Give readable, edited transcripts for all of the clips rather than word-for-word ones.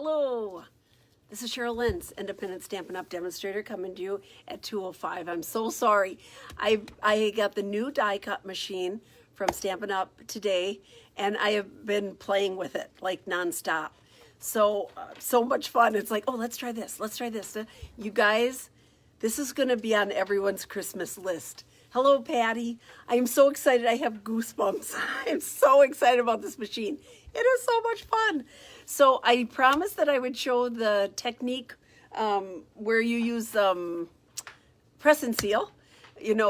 Hello, this is Cheryl Lentz, independent Stampin' Up! Demonstrator, coming to you at 2:05. I'm so sorry. I got the new die cut machine from Stampin' Up! Today, and I have been playing with it like nonstop. So much fun. It's like, oh, let's try this. Let's try this. You guys, this is going to be on everyone's Christmas list. Hello, Patty. I am so excited. I have goosebumps. I'm so excited about this machine. It is so much fun. So I promised that I would show the technique where you use press and seal,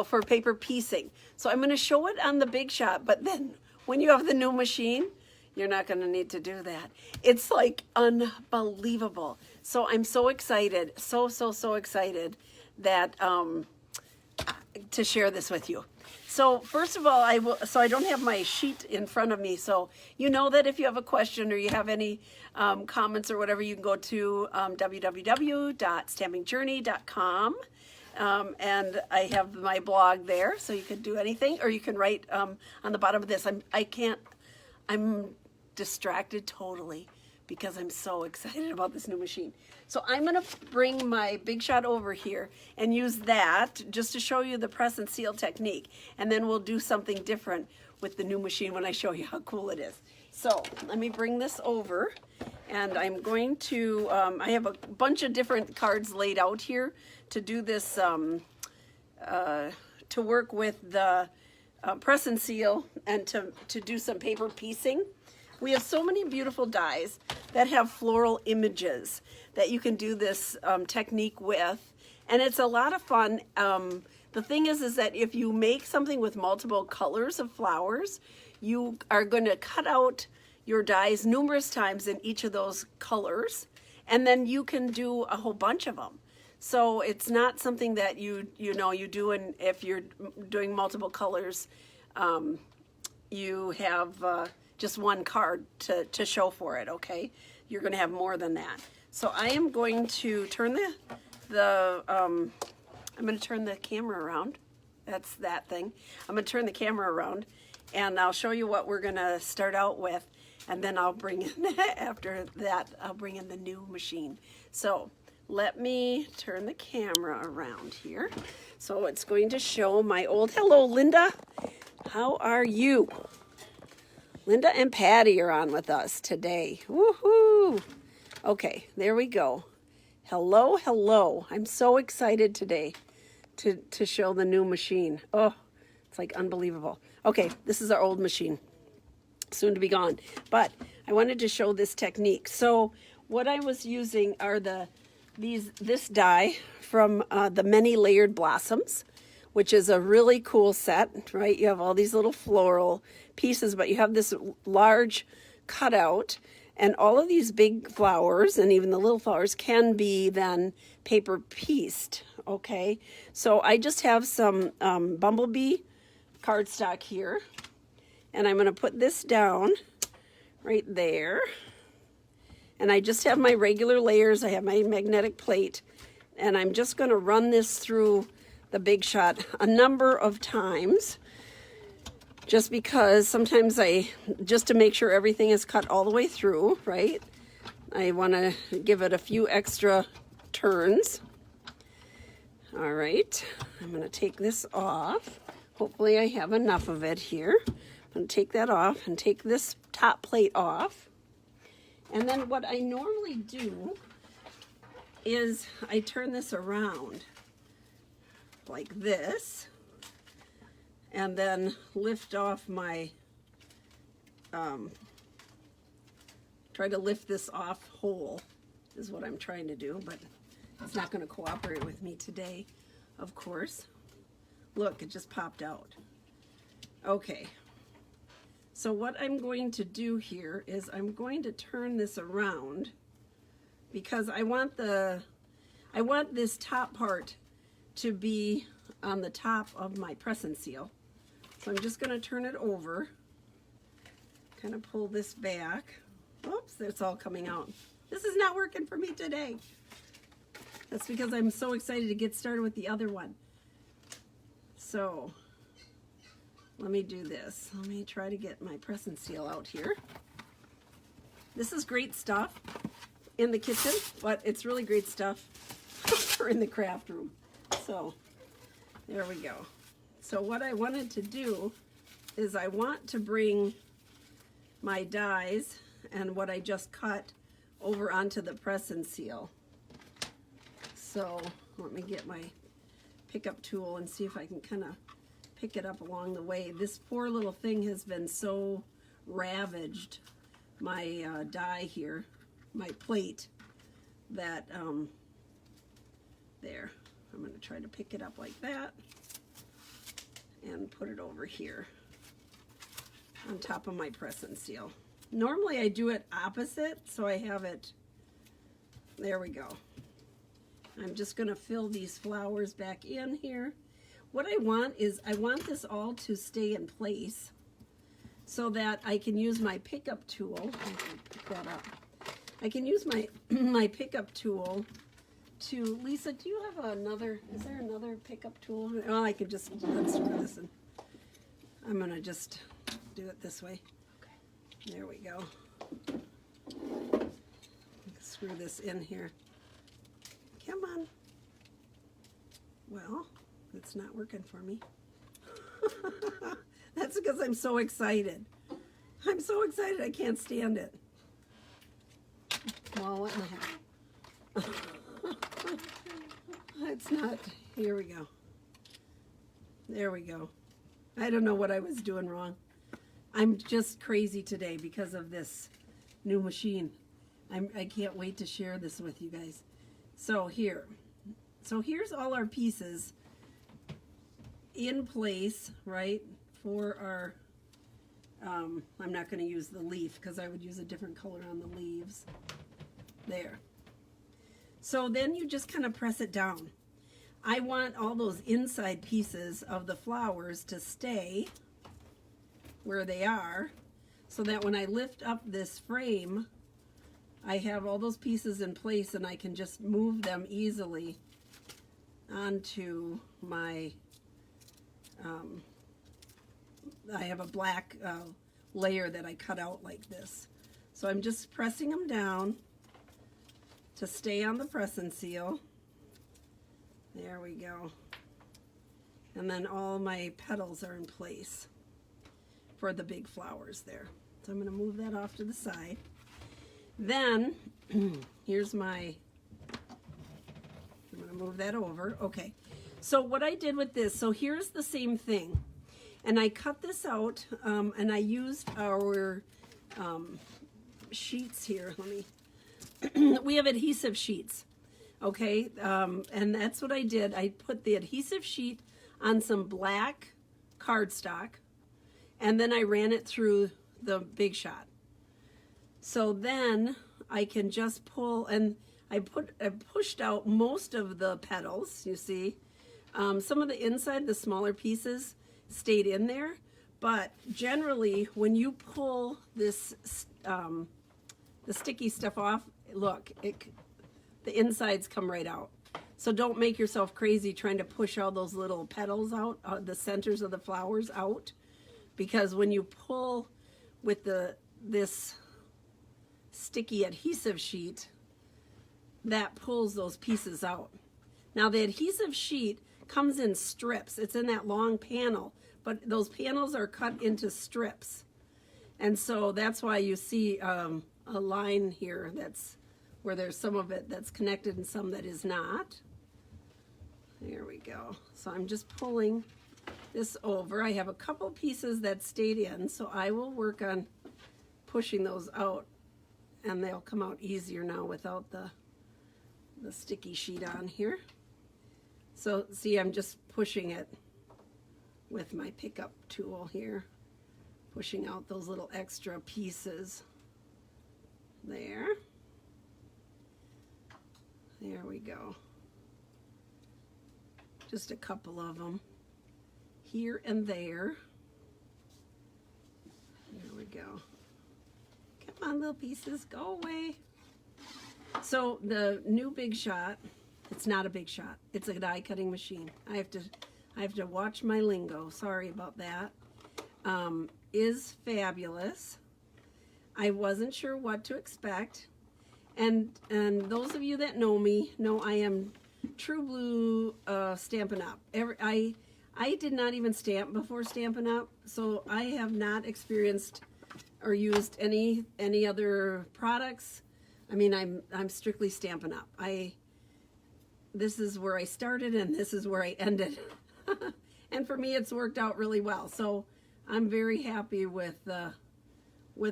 for paper piecing. So I'm going to show it on the Big Shot, but then when you have the new machine, you're not going to need to do that. It's like unbelievable. So I'm so excited, so excited that to share this with you. So first of all, I don't have my sheet in front of me. So you know that if you have a question or you have any comments or whatever, you can go to www.stampingjourney.com. And I have my blog there, so you can do anything, or you can write on the bottom of this. I'm distracted totally because I'm so excited about this new machine. So I'm gonna bring my Big Shot over here and use that just to show you the press and seal technique. And then we'll do something different with the new machine when I show you how cool it is. So let me bring this over, and I'm going to, I have a bunch of different cards laid out here to do this, to work with the press and seal and to do some paper piecing. We have so many beautiful dies that have floral images that you can do this technique with, and it's a lot of fun. The thing is that if you make something with multiple colors of flowers, you are going to cut out your dies numerous times in each of those colors, and then you can do a whole bunch of them. So it's not something that you do, and if you're doing multiple colors, you have just one card to show for it, okay? You're gonna have more than that. So I am going to turn I'm gonna turn the camera around. That's that thing. I'm gonna turn the camera around, and I'll show you what we're gonna start out with, and then I'll bring in, after that, I'll bring in the new machine. So let me turn the camera around here. So it's going to show my old, hello, Linda. How are you? Linda and Patty are on with us today. Woohoo! Okay, there we go. Hello. I'm so excited today to show the new machine. Oh, it's like unbelievable. Okay, this is our old machine, soon to be gone. But I wanted to show this technique. So what I was using are this die from the Many Layered Blossoms, which is a really cool set, right? You have all these little floral pieces, but you have this large cutout, and all of these big flowers and even the little flowers can be then paper pieced, okay? So I just have some bumblebee cardstock here, and I'm gonna put this down right there. And I just have my regular layers. I have my magnetic plate, and I'm just gonna run this through the Big Shot a number of times, just because sometimes just to make sure everything is cut all the way through, right? I want to give it a few extra turns. All right, I'm going to take this off. Hopefully I have enough of it here. I'm going to take that off and take this top plate off. And then what I normally do is I turn this around like this, and then lift off my, try to lift this off whole is what I'm trying to do, but it's not going to cooperate with me today, of course. Look, it just popped out. Okay, so what I'm going to do here is I'm going to turn this around, because I want this top part to be on the top of my press and seal. So I'm just going to turn it over, kind of pull this back. Oops, it's all coming out. This is not working for me today. That's because I'm so excited to get started with the other one. So let me do this. Let me try to get my press and seal out here. This is great stuff. in the kitchen, but it's really great stuff for in the craft room. So there we go. So what I wanted to do is I want to bring my dies and what I just cut over onto the press and seal. So let me get my pickup tool and see if I can kind of pick it up along the way. This poor little thing has been so ravaged, my die here, my plate, that there. I'm going to try to pick it up like that and put it over here on top of my press and seal. Normally I do it opposite, so I have it, there we go. I'm just going to fill these flowers back in here. What I want is, I want this all to stay in place so that I can use my pickup tool. I can pick that up. I can use my my pickup tool to, Lisa, do you have another, is there another pickup tool? Oh, I can just, let's screw this in. I'm going to just do it this way. Okay. There we go. Screw this in here. Come on. Well, it's not working for me. That's because I'm so excited. I'm so excited I can't stand it. Well, what in the heck? It's not. Here we go. There we go. I don't know what I was doing wrong. I'm just crazy today because of this new machine. I can't wait to share this with you guys. So here's all our pieces in place, right, for our, I'm not going to use the leaf because I would use a different color on the leaves. There. So then you just kind of press it down. I want all those inside pieces of the flowers to stay where they are so that when I lift up this frame, I have all those pieces in place and I can just move them easily onto my, I have a black layer that I cut out like this. So I'm just pressing them down to stay on the press and seal. There we go. And then all my petals are in place for the big flowers there. So I'm going to move that off to the side. Then, here's my, I'm going to move that over. Okay, so what I did with this, so here's the same thing. And I cut this out, and I used our sheets here. Let me, we have adhesive sheets, okay? And that's what I did. I put the adhesive sheet on some black cardstock, and then I ran it through the Big Shot. So then I can just pull, and I pushed out most of the petals, you see. Some of the inside, the smaller pieces, stayed in there, but generally when you pull this, the sticky stuff off, look, the insides come right out. So don't make yourself crazy trying to push all those little petals out, the centers of the flowers out, because when you pull with this sticky adhesive sheet, that pulls those pieces out. Now the adhesive sheet comes in strips. It's in that long panel, but those panels are cut into strips. And so that's why you see a line here that's where there's some of it that's connected and some that is not. There we go. So I'm just pulling this over. I have a couple pieces that stayed in, so I will work on pushing those out, and they'll come out easier now without the sticky sheet on here. So see, I'm just pushing it with my pickup tool here, pushing out those little extra pieces. There we go. Just a couple of them here and there. There we go. Come on, little pieces, go away. So the new Big Shot, it's not a Big Shot, it's a die cutting machine. I have to watch my lingo, sorry about that. Is fabulous. I wasn't sure what to expect, And those of you that know me know I am true blue Stampin' Up. I did not even stamp before Stampin' Up, so I have not experienced or used any other products. I mean, I'm strictly Stampin' Up. This is where I started and this is where I ended. And for me, it's worked out really well. So I'm very happy with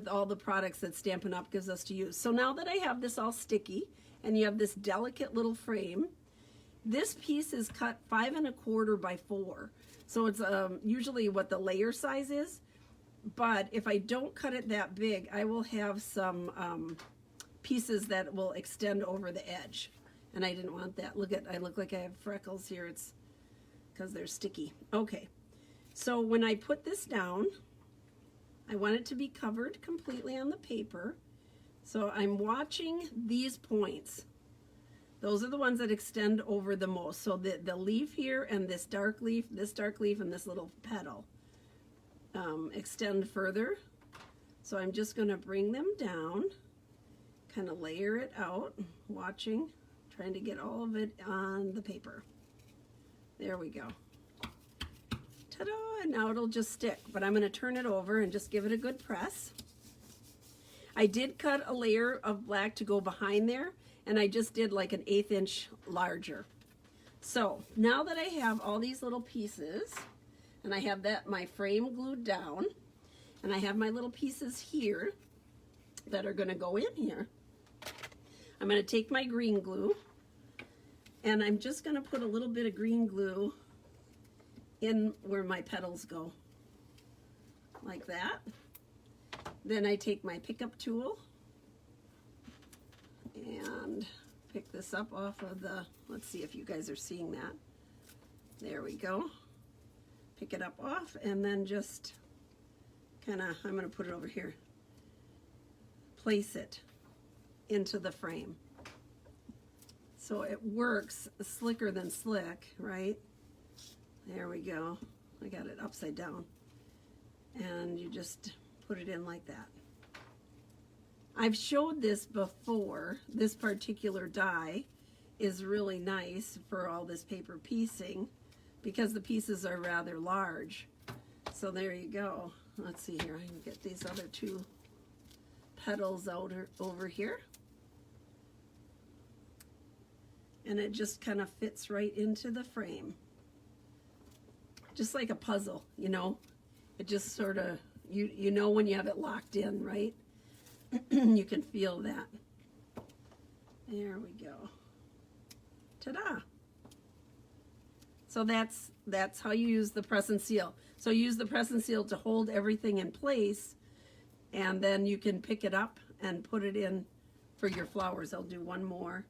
all the products that Stampin' Up gives us to use. So now that I have this all sticky and you have this delicate little frame, this piece is cut 5 1/4 by 4. So it's usually what the layer size is. But if I don't cut it that big, I will have some pieces that will extend over the edge. And I didn't want that. I look like I have freckles here. It's because they're sticky. Okay, so when I put this down, I want it to be covered completely on the paper. So I'm watching these points. Those are the ones that extend over the most. So the leaf here and this dark leaf, and this little petal extend further. So I'm just going to bring them down, kind of layer it out, watching, trying to get all of it on the paper. There we go. Ta-da! And now it'll just stick, but I'm going to turn it over and just give it a good press. I did cut a layer of black to go behind there, and I just did like an 1/8 inch larger. So now that I have all these little pieces, and I have my frame glued down, and I have my little pieces here that are going to go in here, I'm going to take my green glue, and I'm just going to put a little bit of green glue in where my petals go, like that. Then I take my pickup tool and pick this up off of let's see if you guys are seeing that. There we go. Pick it up off, and then just kind of, I'm going to put it over here, place it into the frame. So it works slicker than slick, right? There we go. I got it upside down. And you just put it in like that. I've showed this before. This particular die is really nice for all this paper piecing because the pieces are rather large. So there you go. Let's see here. I can get these other 2 petals out over here. And it just kind of fits right into the frame. Just like a puzzle, you know? It just sort of, you know when you have it locked in, right? You can feel that. There we go. Ta-da! So that's how you use the press and seal. So use the press and seal to hold everything in place, and then you can pick it up and put it in for your flowers. I'll do one more,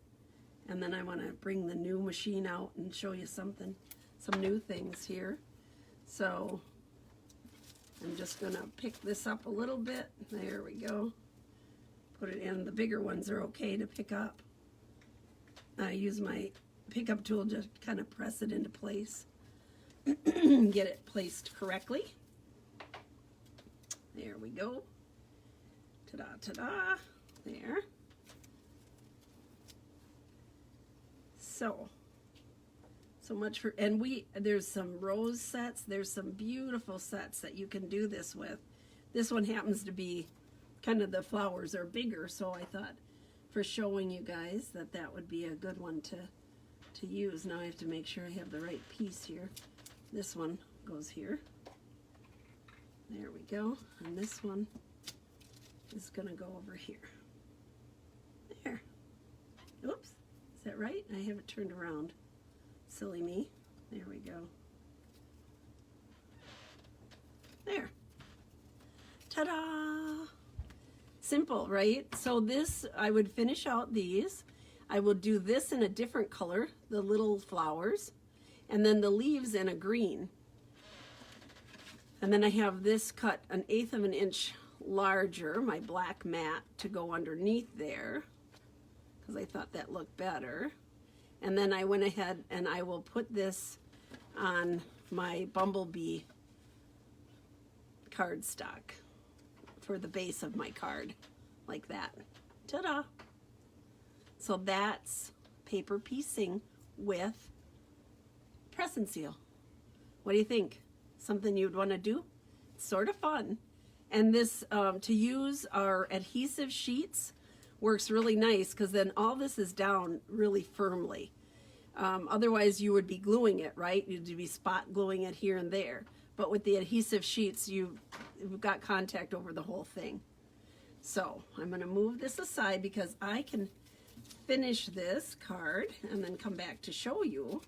and then I want to bring the new machine out and show you some new things here. So I'm just going to pick this up a little bit. There we go. Put it in. The bigger ones are okay to pick up. I use my pickup tool to kind of press it into place. Get it placed correctly. There we go. Ta-da, ta-da. There. So much for, and there's some rose sets. There's some beautiful sets that you can do this with. This one happens to be kind of, the flowers are bigger, so I thought for showing you guys that would be a good one to use. Now I have to make sure I have the right piece here. This one goes here. There we go. And this one is going to go over here. There. Oops. Is that right? I have it turned around. Silly me. There we go. There. Ta-da! Simple, right? So this, I would finish out these. I will do this in a different color, the little flowers, and then the leaves in a green. And then I have this cut 1/8 of an inch larger, my black mat, to go underneath there, because I thought that looked better. And then I went ahead and I will put this on my bumblebee cardstock for the base of my card, like that. Ta-da! So that's paper piecing with press and seal. What do you think? Something you'd want to do? It's sort of fun. And this, to use our adhesive sheets, works really nice because then all this is down really firmly. Otherwise you would be gluing it, right? You'd be spot gluing it here and there. But with the adhesive sheets, you've got contact over the whole thing. So I'm going to move this aside because I can finish this card and then come back to show you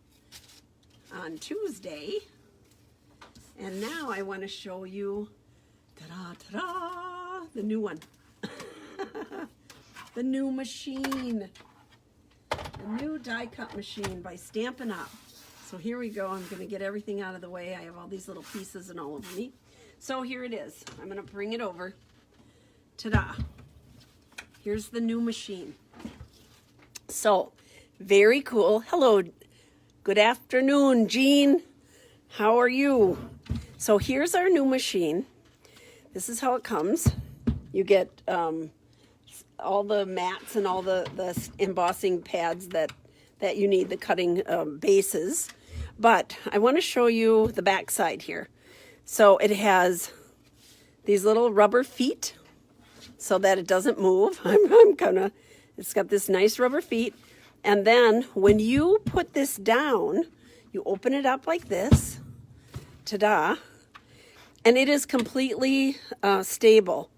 on Tuesday. And now I want to show you, ta-da, ta-da, the new one. The new machine. The new die cut machine by Stampin' Up. So here we go. I'm going to get everything out of the way. I have all these little pieces and all over me. So here it is. I'm going to bring it over. Ta-da. Here's the new machine. So, very cool. Hello. Good afternoon, Jean. How are you? So here's our new machine. This is how it comes. You get all the mats and all the embossing pads that you need, the cutting bases. But I want to show you the back side here. So it has these little rubber feet so that it doesn't move. It's got this nice rubber feet. And then when you put this down, you open it up like this. Ta-da. And it is completely stable.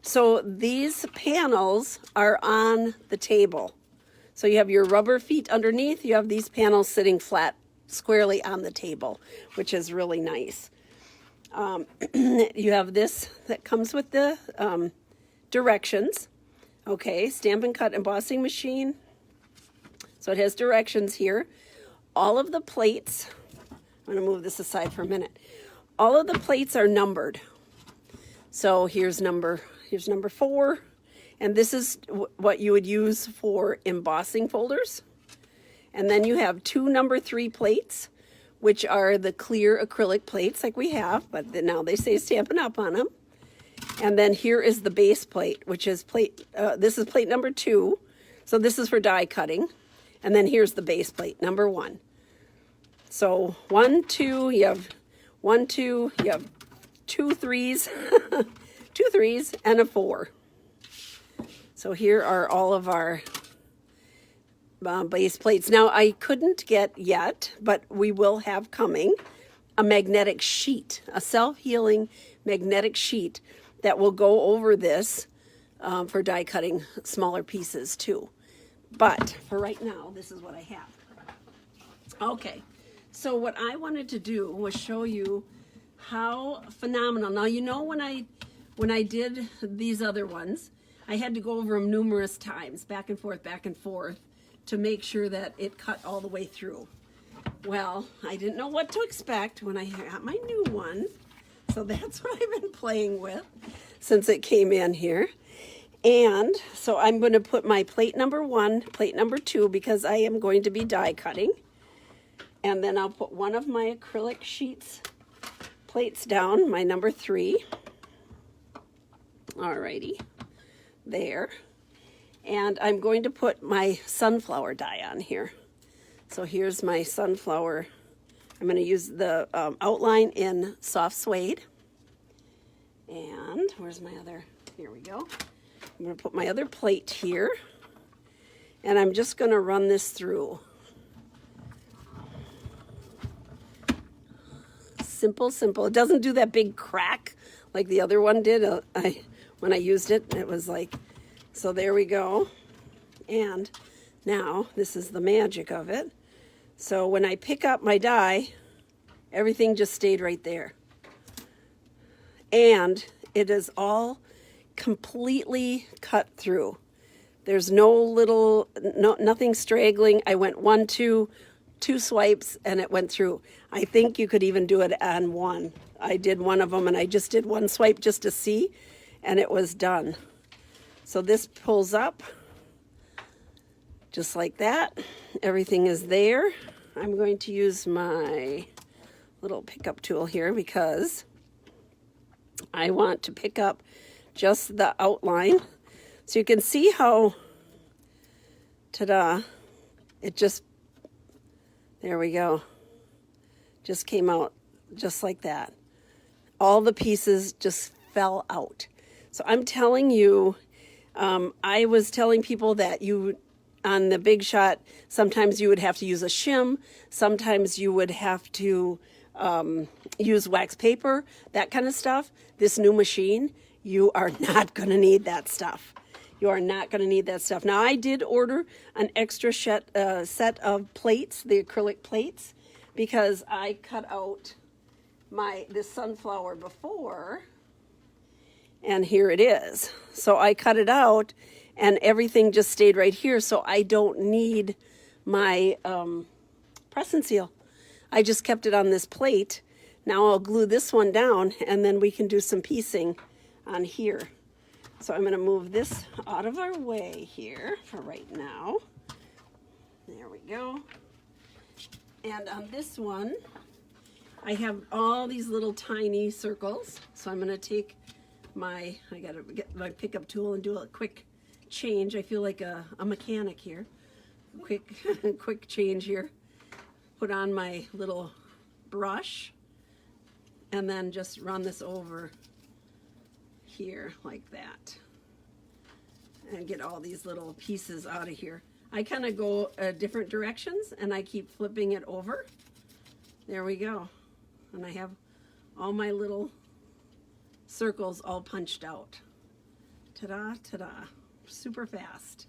So these panels are on the table. So you have your rubber feet underneath. You have these panels sitting flat, squarely on the table, which is really nice. You have this that comes with the directions. Okay, Stampin' Cut embossing machine. So it has directions here. All of the plates, I'm going to move this aside for a minute. All of the plates are numbered. So here's number 4. And this is what you would use for embossing folders. And then you have 2 number 3 plates, which are the clear acrylic plates like we have, but now they say Stampin' Up on them. And then here is the base plate, which is this is plate number 2. So this is for die cutting. And then here's the base plate, number 1. So 1, 2, you have 1, 2, you have 2 3s, 2 3s, and a 4. So here are all of our base plates. Now I couldn't get yet, but we will have coming a magnetic sheet, a self-healing magnetic sheet that will go over this for die cutting smaller pieces too. But for right now, this is what I have. Okay, so what I wanted to do was show you how phenomenal. Now you know when I did these other ones, I had to go over them numerous times, back and forth, to make sure that it cut all the way through. Well, I didn't know what to expect when I got my new one, so that's what I've been playing with since it came in here. And so I'm going to put my plate number 1, plate number 2, because I am going to be die cutting. And then I'll put one of my acrylic sheets plates down, my number 3. Alrighty, there. And I'm going to put my sunflower die on here. So here's my sunflower. I'm going to use the outline in soft suede. And where's my other? Here we go. I'm going to put my other plate here. And I'm just going to run this through. Simple, simple. It doesn't do that big crack like the other one did. When I used it, it was like, so there we go. And now this is the magic of it. So when I pick up my die, everything just stayed right there. And it is all completely cut through. There's nothing straggling. I went 1, 2 swipes and it went through. I think you could even do it on one. I did one of them and I just did 1 swipe just to see, and it was done. So this pulls up just like that. Everything is there. I'm going to use my little pickup tool here because I want to pick up just the outline. So you can see how Ta-da. It just, there we go. Just came out just like that. All the pieces just fell out. So I'm telling you, I was telling people that on the Big Shot, sometimes you would have to use a shim, sometimes you would have to use wax paper, that kind of stuff. This new machine, you are not going to need that stuff. You are not going to need that stuff. Now, I did order an extra set of plates, the acrylic plates, because I cut out this sunflower before, and here it is. So I cut it out, and everything just stayed right here, so I don't need my press and seal. I just kept it on this plate. Now I'll glue this one down, and then we can do some piecing on here. So I'm going to move this out of our way here for right now. There we go. And on this one, I have all these little tiny circles. So I'm going to take I got to get my pickup tool and do a quick change. I feel like a mechanic here. Quick change here. Put on my little brush and then just run this over here like that and get all these little pieces out of here. I kind of go different directions and I keep flipping it over. There we go. And I have all my little circles all punched out. Ta-da, ta-da. Super fast.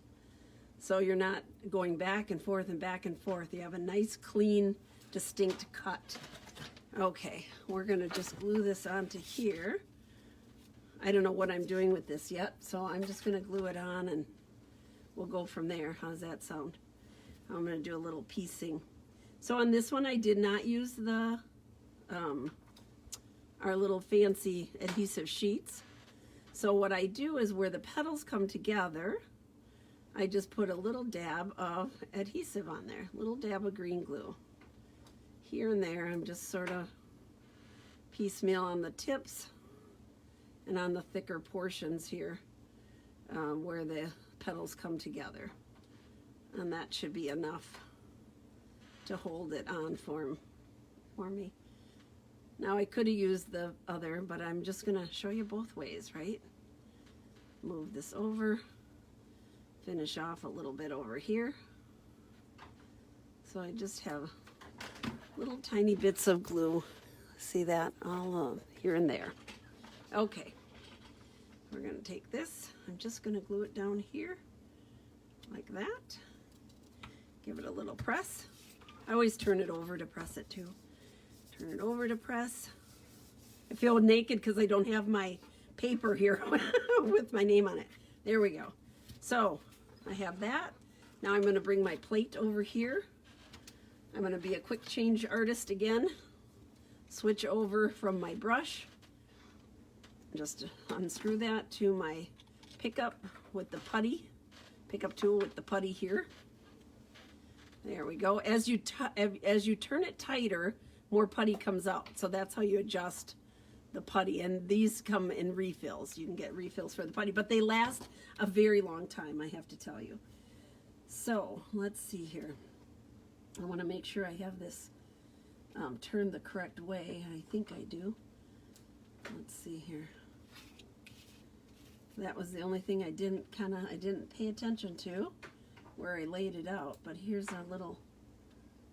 So you're not going back and forth and back and forth. You have a nice, clean, distinct cut. Okay, we're going to just glue this onto here. I don't know what I'm doing with this yet, so I'm just going to glue it on and we'll go from there. How does that sound? I'm going to do a little piecing. So on this one, I did not use our little fancy adhesive sheets. So what I do is where the petals come together, I just put a little dab of adhesive on there, a little dab of green glue. Here and there, I'm just sort of piecemeal on the tips and on the thicker portions here where the petals come together. And that should be enough to hold it on for me. Now I could have used the other, but I'm just gonna show you both ways, right? Move this over, finish off a little bit over here. So I just have little tiny bits of glue. See that? All here and there. Okay, we're gonna take this. I'm just gonna glue it down here like that. Give it a little press. I always turn it over to press it too. Turn it over to press. I feel naked because I don't have my paper here with my name on it. There we go. So I have that. Now I'm going to bring my plate over here. I'm going to be a quick change artist again. Switch over from my brush. Just unscrew that to my pickup with the putty. Pickup tool with the putty here. There we go. As you turn it tighter, more putty comes out. So that's how you adjust the putty. And these come in refills. You can get refills for the putty, but they last a very long time, I have to tell you. So let's see here. I want to make sure I have this turned the correct way. I think I do. Let's see here. That was the only thing I didn't pay attention to where I laid it out. But here's a little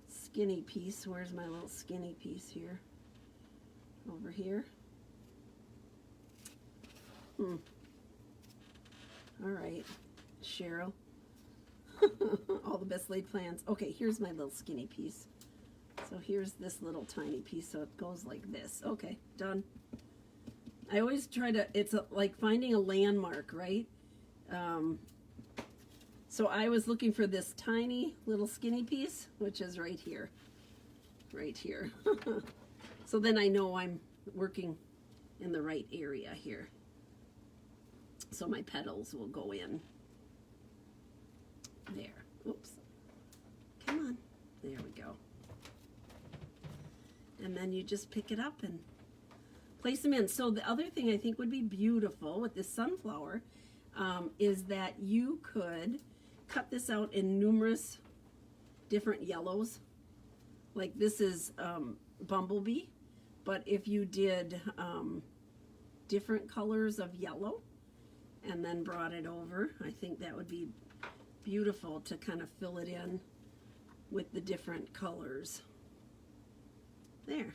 skinny piece. Where's my little skinny piece here? Over here. All right, Cheryl. All the best laid plans. Okay, here's my little skinny piece. So here's this little tiny piece, so it goes like this. Okay, done. I always try to, it's like finding a landmark, right? So I was looking for this tiny little skinny piece, which is right here. Right here. So then I know I'm working in the right area here. So my petals will go in. There. Oops. Come on. There we go. And then you just pick it up and place them in. So the other thing I think would be beautiful with this sunflower is that you could cut this out in numerous different yellows. Like this is Bumblebee, but if you did different colors of yellow and then brought it over, I think that would be beautiful to kind of fill it in with the different colors. There.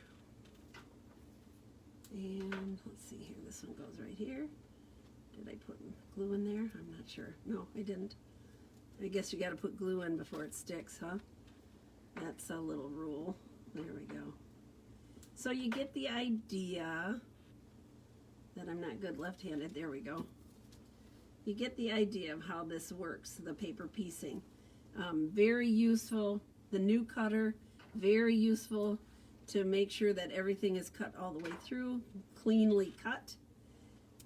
And let's see here, this one goes right here. Did I put glue in there? I'm not sure. No, I didn't. I guess you got to put glue in before it sticks, huh? That's a little rule. There we go. So you get the idea that I'm not good left-handed. There we go. You get the idea of how this works, the paper piecing. Very useful. The new cutter, very useful to make sure that everything is cut all the way through, cleanly cut.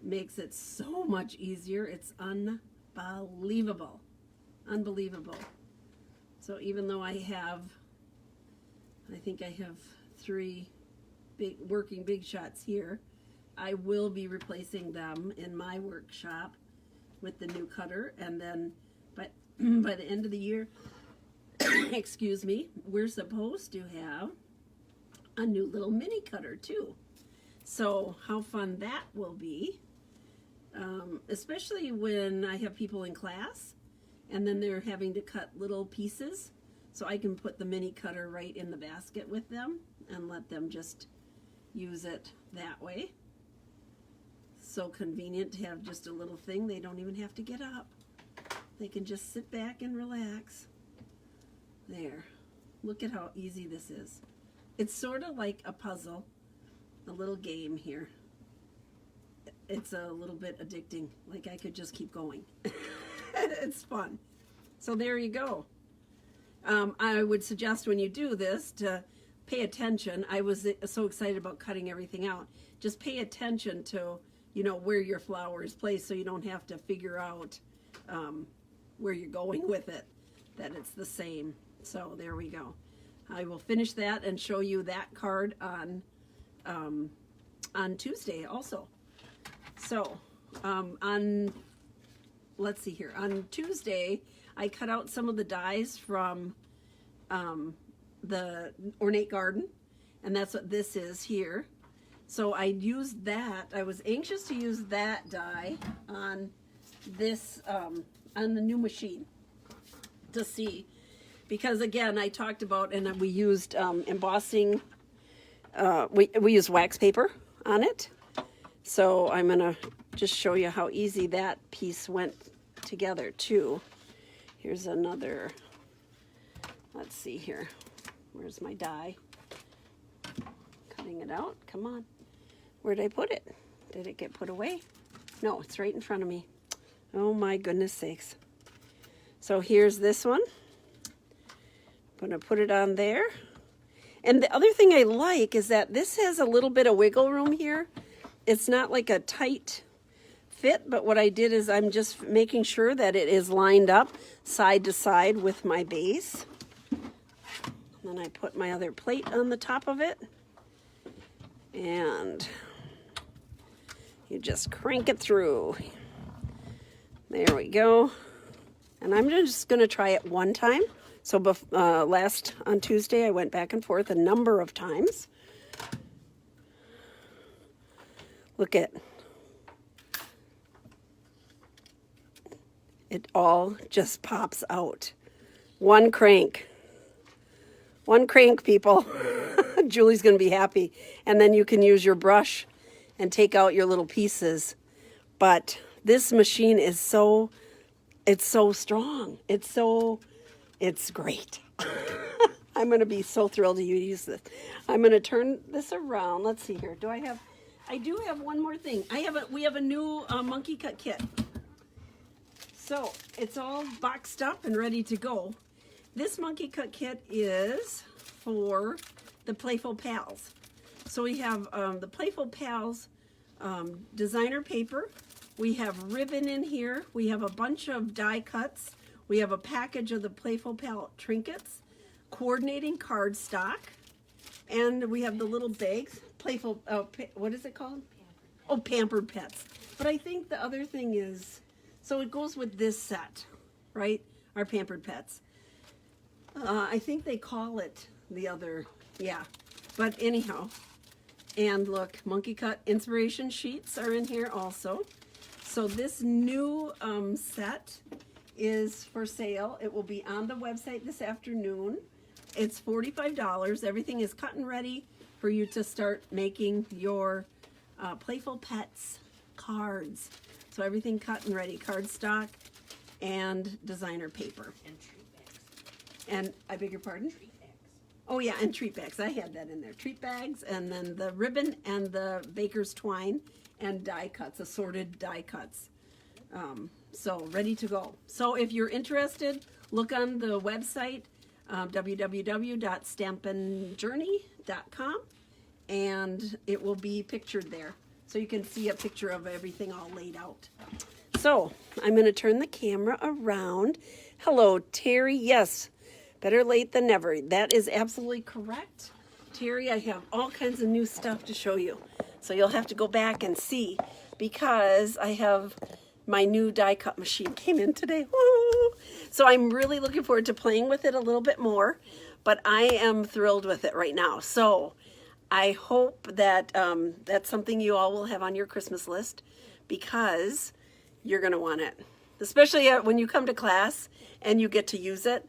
Makes it so much easier. It's unbelievable. Unbelievable. So even though I think I have 3 working big shots here, I will be replacing them in my workshop with the new cutter, and then by the end of the year, excuse me, we're supposed to have a new little mini cutter too. So how fun that will be, especially when I have people in class and then they're having to cut little pieces, so I can put the mini cutter right in the basket with them and let them just use it that way. So convenient to have just a little thing. They don't even have to get up. They can just sit back and relax. There. Look at how easy this is. It's sort of like a puzzle, a little game here. It's a little bit addicting. Like I could just keep going. It's fun. So there you go. I would suggest when you do this to pay attention. I was so excited about cutting everything out. Just pay attention to, you know, where your flower is placed so you don't have to figure out where you're going with it, that it's the same. So there we go. I will finish that and show you that card on Tuesday also. So let's see here. On Tuesday, I cut out some of the dies from the Ornate Garden, and that's what this is here. So I used that. I was anxious to use that die on this, on the new machine to see. Because again, I talked about, and we used embossing, we used wax paper on it. So I'm going to just show you how easy that piece went together too. Here's another, let's see here. Where's my die? Cutting it out. Come on. Where did I put it? Did it get put away? No, it's right in front of me. Oh my goodness sakes. So here's this one. I'm going to put it on there. And the other thing I like is that this has a little bit of wiggle room here. It's not like a tight fit, but what I did is I'm just making sure that it is lined up side to side with my base. And then I put my other plate on the top of it. And you just crank it through. There we go. And I'm just going to try it one time. So on Tuesday, I went back and forth a number of times. Look at it, all just pops out. One crank. One crank, people. Julie's going to be happy. And then you can use your brush and take out your little pieces. But this machine is it's so strong. It's great. I'm going to be so thrilled to use this. I'm going to turn this around. Let's see here. I do have one more thing. We have a new monkey cut kit. So it's all boxed up and ready to go. This monkey cut kit is for the Playful Pals. So we have the Playful Pals designer paper. We have ribbon in here. We have a bunch of die cuts. We have a package of the Playful Pal trinkets, coordinating cardstock, and we have the little bags. Playful, what is it called? Oh, Pampered Pets. But I think the other thing is, so it goes with this set, right? our Pampered Pets. I think they call it the other, yeah. But anyhow, and look, Monkey Cut inspiration sheets are in here also. So this new set is for sale. It will be on the website this afternoon. It's $45. Everything is cut and ready for you to start making your Playful Pets cards. So everything cut and ready, cardstock and designer paper. And treat bags. And I beg your pardon? Treat bags. Oh yeah, and treat bags. I had that in there. Treat bags, and then the ribbon and the baker's twine and die cuts, assorted die cuts. So ready to go. So if you're interested, look on the website, www.stampinjourney.com, and it will be pictured there. So you can see a picture of everything all laid out. So I'm going to turn the camera around. Hello, Terry. Yes, better late than never. That is absolutely correct. Terry, I have all kinds of new stuff to show you. So you'll have to go back and see, because I have my new die cut machine came in today. Woo! So I'm really looking forward to playing with it a little bit more, but I am thrilled with it right now. So I hope that that's something you all will have on your Christmas list, because you're going to want it, especially when you come to class and you get to use it.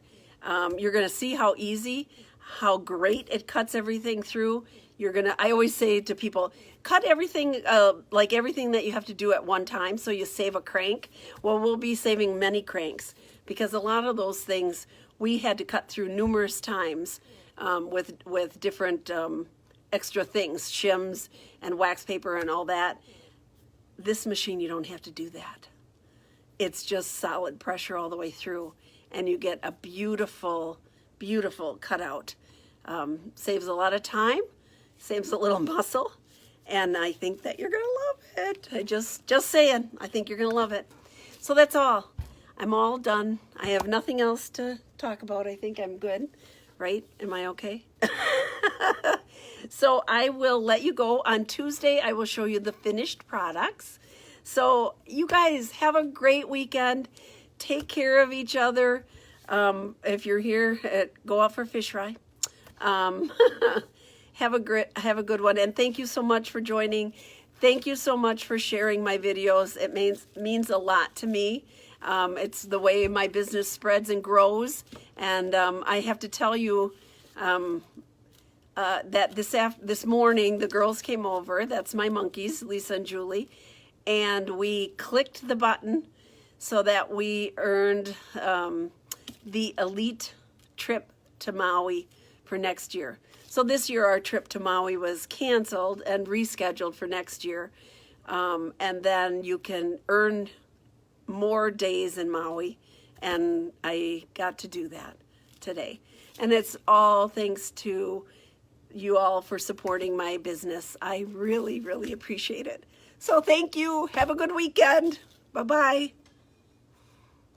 You're going to see how easy, how great it cuts everything through. I always say to people, cut everything, like everything that you have to do at one time, so you save a crank. Well, we'll be saving many cranks, because a lot of those things we had to cut through numerous times with different extra things, shims and wax paper and all that. This machine, you don't have to do that. It's just solid pressure all the way through, and you get a beautiful, beautiful cutout. Saves a lot of time, saves a little muscle, and I think that you're gonna love it. Just saying, I think you're gonna love it. So that's all. I'm all done. I have nothing else to talk about. I think I'm good, right? Am I okay? So I will let you go. On Tuesday, I will show you the finished products. So you guys have a great weekend. Take care of each other. If you're here, go out for fish fry. Have a good one, and thank you so much for joining. Thank you so much for sharing my videos. It means a lot to me. It's the way my business spreads and grows, and I have to tell you that this morning the girls came over. That's my monkeys, Lisa and Julie, and we clicked the button so that we earned the elite trip to Maui for next year. So this year our trip to Maui was canceled and rescheduled for next year. And then you can earn more days in Maui. And I got to do that today. And it's all thanks to you all for supporting my business. I really, really appreciate it. So thank you. Have a good weekend. Bye-bye.